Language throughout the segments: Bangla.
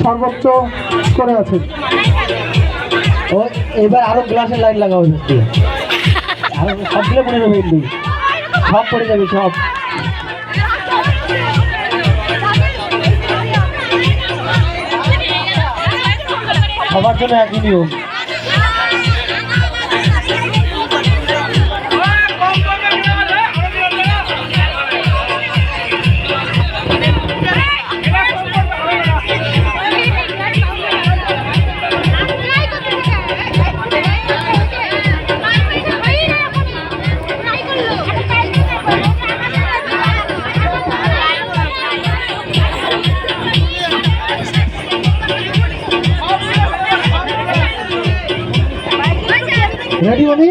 সর্বোচ্চ করে আছেন। ও এবার আরো গ্লাসের লাইন লাগাবো আরো সবগুলো পড়ে যাবে, কিন্তু সব পড়ে যাবে সব। সবার জন্য একই নিয়ম। রেডি মনি?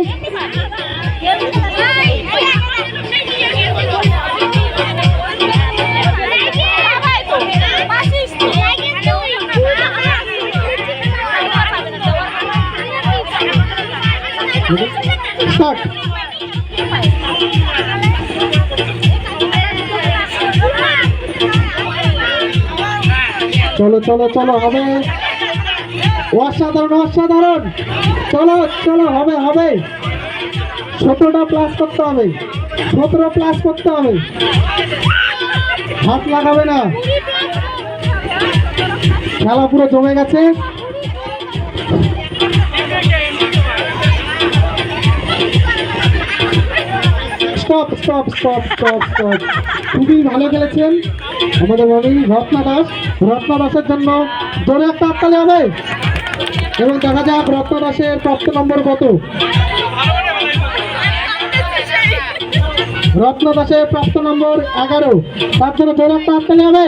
স্টার্ট। চলো চলো চলো, হবে অসাধারণ অসাধারণ। চলো চলো, হবে হবে। 17টা প্লাস করতে হবে, 17 প্লাস করতে হবে। হাত লাগাবে না, খেলা পুরো জমে গেছে। Stop stop stop stop stop. খুবই ভালো খেলেছেন আমাদের রত্না দাস। রত্না দাসের জন্য জোরে একটা হাততালি হবে। এবং দেখা যাক রত্না দাসের প্রাপ্ত নম্বর কত। রত্না দাসের প্রাপ্ত নম্বর 11। তার জন্য জোরে একটা হাততালি হবে।